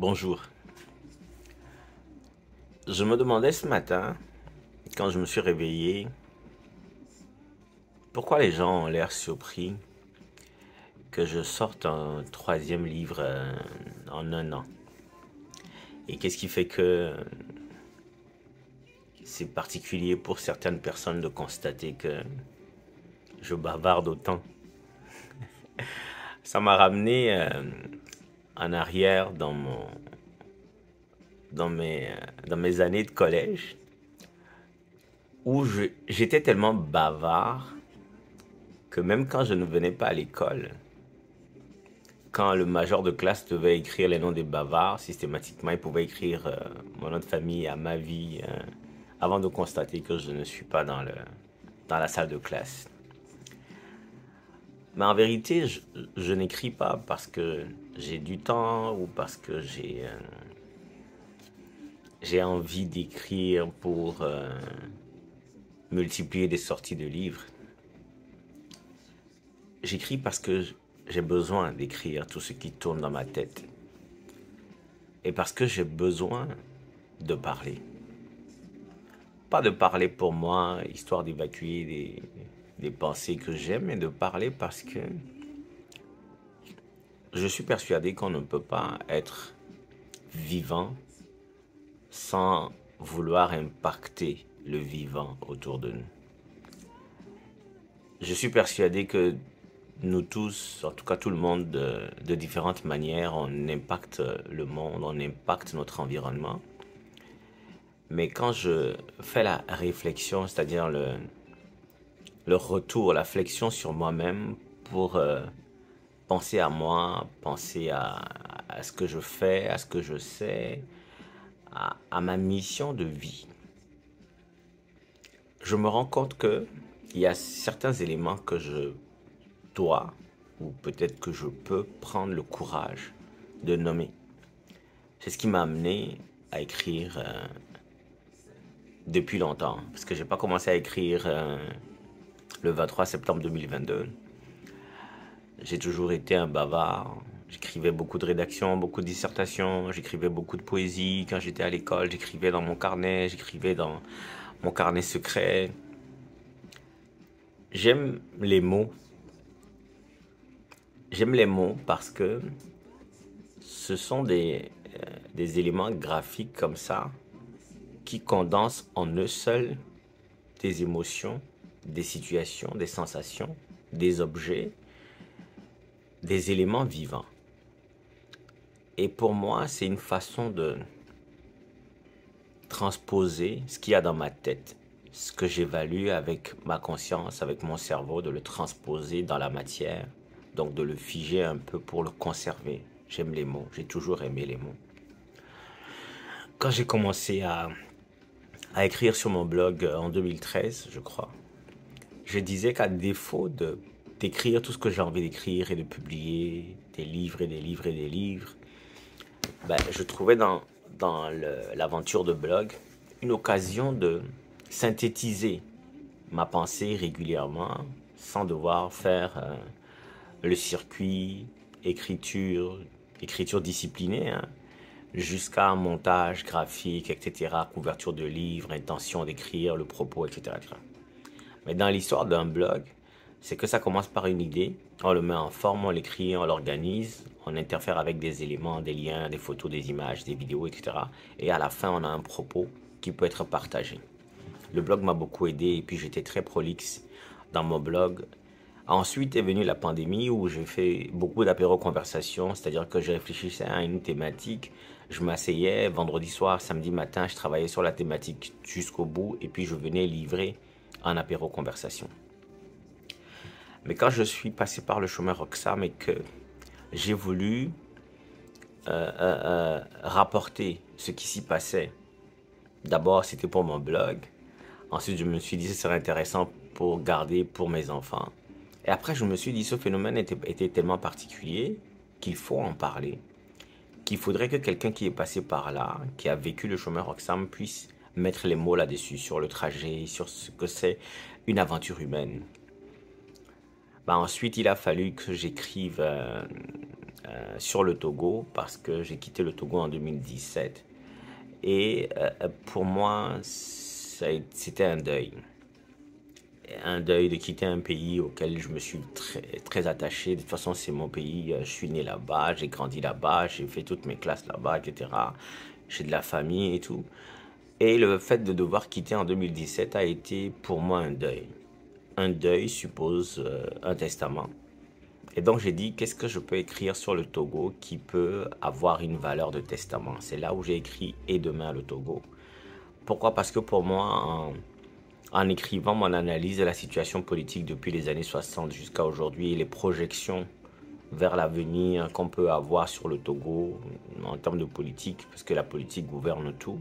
Bonjour. Je me demandais ce matin, quand je me suis réveillé, pourquoi les gens ont l'air surpris que je sorte un troisième livre en un an. Et qu'est-ce qui fait que c'est particulier pour certaines personnes de constater que je bavarde autant. Ça m'a ramené en arrière dans mes années de collège où j'étais tellement bavard que même quand je ne venais pas à l'école, quand le major de classe devait écrire les noms des bavards, systématiquement, il pouvait écrire mon nom de famille à ma vie avant de constater que je ne suis pas dans la salle de classe. Mais en vérité, je n'écris pas parce que j'ai du temps ou parce que j'ai envie d'écrire pour multiplier des sorties de livres. J'écris parce que j'ai besoin d'écrire tout ce qui tourne dans ma tête. Et parce que j'ai besoin de parler. Pas de parler pour moi, histoire d'évacuer des pensées que j'aime, mais de parler parce que je suis persuadé qu'on ne peut pas être vivant sans vouloir impacter le vivant autour de nous. Je suis persuadé que nous tous, en tout cas tout le monde, de différentes manières, on impacte le monde, on impacte notre environnement. Mais quand je fais la réflexion, c'est-à-dire le retour, la flexion sur moi-même pour penser à moi, penser à ce que je fais, à ce que je sais, à ma mission de vie, je me rends compte que il y a certains éléments que je dois, ou peut-être que je peux prendre le courage de nommer. C'est ce qui m'a amené à écrire depuis longtemps. Parce que j'ai pas commencé à écrire le 23 septembre 2022. J'ai toujours été un bavard. J'écrivais beaucoup de rédactions, beaucoup de dissertations. J'écrivais beaucoup de poésie. Quand j'étais à l'école, j'écrivais dans mon carnet. J'écrivais dans mon carnet secret. J'aime les mots. J'aime les mots parce que ce sont des éléments graphiques comme ça qui condensent en eux seuls des émotions, des situations, des sensations, des objets, des éléments vivants. Et pour moi, c'est une façon de transposer ce qu'il y a dans ma tête, ce que j'évalue avec ma conscience, avec mon cerveau, de le transposer dans la matière. Donc de le figer un peu pour le conserver. J'aime les mots, j'ai toujours aimé les mots. Quand j'ai commencé à écrire sur mon blog en 2013, je crois, je disais qu'à défaut d'écrire tout ce que j'ai envie d'écrire et de publier des livres et des livres et des livres, ben, je trouvais dans l'aventure de blog une occasion de synthétiser ma pensée régulièrement sans devoir faire le circuit, écriture disciplinée, hein, jusqu'à un montage graphique, etc., couverture de livres, intention d'écrire, le propos, etc., etc. Mais dans l'histoire d'un blog, c'est que ça commence par une idée, on le met en forme, on l'écrit, on l'organise, on interfère avec des éléments, des liens, des photos, des images, des vidéos, etc. Et à la fin, on a un propos qui peut être partagé. Le blog m'a beaucoup aidé et puis j'étais très prolixe dans mon blog. Ensuite est venue la pandémie où j'ai fait beaucoup d'apéro-conversations, c'est-à-dire que je réfléchissais à une thématique, je m'asseyais vendredi soir, samedi matin, je travaillais sur la thématique jusqu'au bout et puis je venais livrer en apéro-conversation. Mais quand je suis passé par le chemin Roxham et que j'ai voulu rapporter ce qui s'y passait, d'abord c'était pour mon blog, ensuite je me suis dit que ce serait intéressant pour garder pour mes enfants. Et après, je me suis dit, ce phénomène était tellement particulier qu'il faut en parler. Qu'il faudrait que quelqu'un qui est passé par là, qui a vécu le chemin Roxham, puisse mettre les mots là-dessus, sur le trajet, sur ce que c'est une aventure humaine. Bah, ensuite, il a fallu que j'écrive sur le Togo parce que j'ai quitté le Togo en 2017. Et pour moi, c'était un deuil. Un deuil de quitter un pays auquel je me suis très attaché. De toute façon, c'est mon pays. Je suis né là-bas, j'ai grandi là-bas, j'ai fait toutes mes classes là-bas, etc. J'ai de la famille et tout. Et le fait de devoir quitter en 2017 a été pour moi un deuil. Un deuil suppose un testament. Et donc j'ai dit, qu'est-ce que je peux écrire sur le Togo qui peut avoir une valeur de testament? C'est là où j'ai écrit « Et demain le Togo ». Pourquoi? Parce que pour moi, en écrivant mon analyse de la situation politique depuis les années 60 jusqu'à aujourd'hui et les projections vers l'avenir qu'on peut avoir sur le Togo en termes de politique, parce que la politique gouverne tout,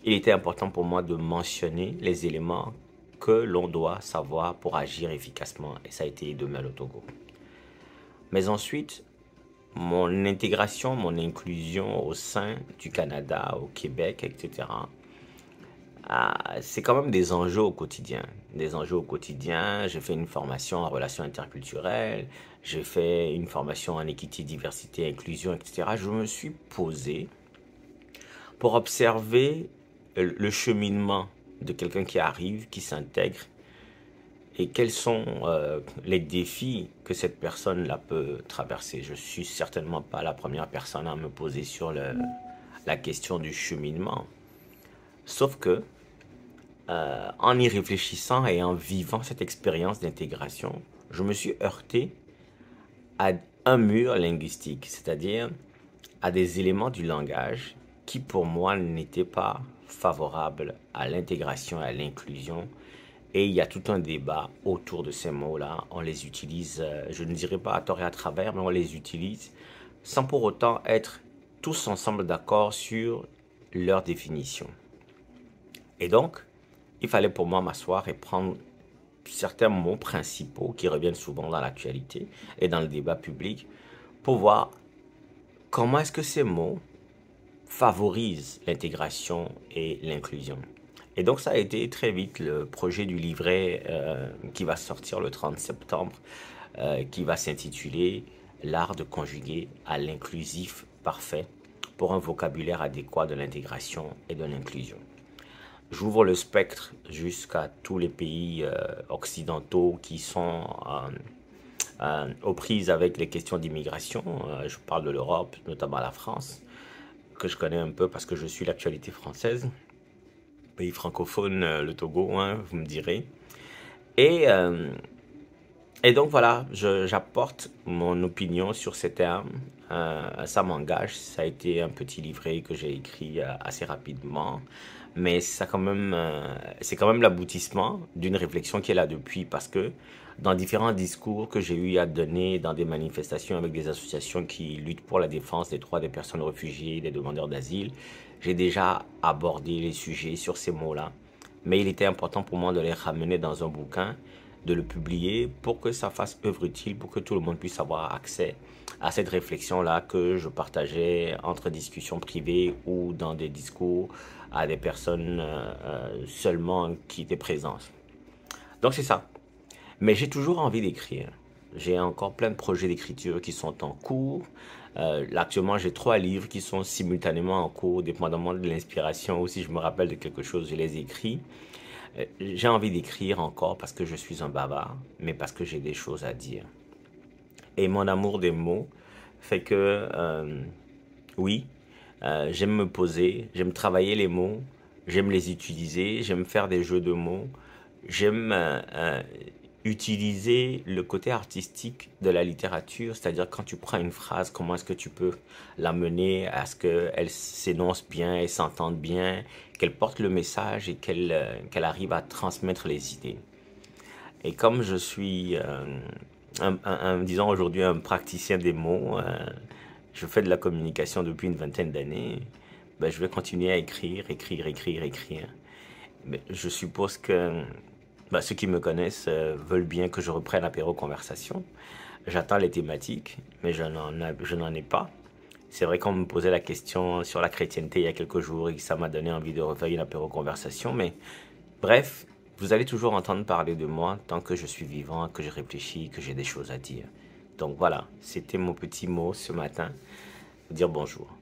il était important pour moi de mentionner les éléments que l'on doit savoir pour agir efficacement. Et ça a été demain le Togo. Mais ensuite, mon intégration, mon inclusion au sein du Canada, au Québec, etc., c'est quand même des enjeux au quotidien. Des enjeux au quotidien. J'ai fait une formation en relations interculturelles, j'ai fait une formation en équité, diversité, inclusion, etc. Je me suis posé pour observer le cheminement de quelqu'un qui arrive, qui s'intègre, et quels sont les défis que cette personne-là peut traverser. Je ne suis certainement pas la première personne à me poser sur la question du cheminement. Sauf que, en y réfléchissant et en vivant cette expérience d'intégration, je me suis heurté à un mur linguistique, c'est-à-dire à des éléments du langage qui pour moi n'étaient pas favorables à l'intégration et à l'inclusion. Et il y a tout un débat autour de ces mots-là. On les utilise, je ne dirais pas à tort et à travers, mais on les utilise sans pour autant être tous ensemble d'accord sur leur définition. Et donc, il fallait pour moi m'asseoir et prendre certains mots principaux qui reviennent souvent dans l'actualité et dans le débat public pour voir comment est-ce que ces mots favorisent l'intégration et l'inclusion. Et donc ça a été très vite le projet du livret qui va sortir le 30 septembre, qui va s'intituler « L'art de conjuguer à l'inclusif parfait pour un vocabulaire adéquat de l'intégration et de l'inclusion ». J'ouvre le spectre jusqu'à tous les pays occidentaux qui sont aux prises avec les questions d'immigration. Je parle de l'Europe, notamment la France, que je connais un peu parce que je suis l'actualité française. Pays francophone, le Togo, hein, vous me direz. Et donc voilà, j'apporte mon opinion sur ces termes. Ça m'engage, ça a été un petit livret que j'ai écrit assez rapidement. Mais c'est quand même l'aboutissement d'une réflexion qui est là depuis parce que dans différents discours que j'ai eu à donner dans des manifestations avec des associations qui luttent pour la défense des droits des personnes réfugiées, des demandeurs d'asile, j'ai déjà abordé les sujets sur ces mots-là. Mais il était important pour moi de les ramener dans un bouquin, de le publier pour que ça fasse œuvre utile, pour que tout le monde puisse avoir accès à cette réflexion-là que je partageais entre discussions privées ou dans des discours à des personnes seulement qui étaient présentes. Donc c'est ça. Mais j'ai toujours envie d'écrire. J'ai encore plein de projets d'écriture qui sont en cours. Actuellement, j'ai 3 livres qui sont simultanément en cours, dépendamment de l'inspiration. Ou si je me rappelle de quelque chose, je les écris. J'ai envie d'écrire encore parce que je suis un bavard, mais parce que j'ai des choses à dire. Et mon amour des mots fait que, oui, j'aime me poser, j'aime travailler les mots, j'aime les utiliser, j'aime faire des jeux de mots, j'aime utiliser le côté artistique de la littérature, c'est-à-dire quand tu prends une phrase, comment est-ce que tu peux l'amener à ce qu'elle s'énonce bien, elle s'entende bien, qu'elle porte le message et qu'elle arrive à transmettre les idées. Et comme je suis, disons aujourd'hui, un praticien des mots, je fais de la communication depuis une vingtaine d'années, ben, je vais continuer à écrire. Mais je suppose que ceux qui me connaissent veulent bien que je reprenne l'apéro conversation. J'attends les thématiques, mais je n'en ai pas. C'est vrai qu'on me posait la question sur la chrétienté il y a quelques jours et que ça m'a donné envie de refaire une apéro conversation. Mais bref, vous allez toujours entendre parler de moi tant que je suis vivant, que je réfléchis, que j'ai des choses à dire. Donc voilà, c'était mon petit mot ce matin. Vous dire bonjour.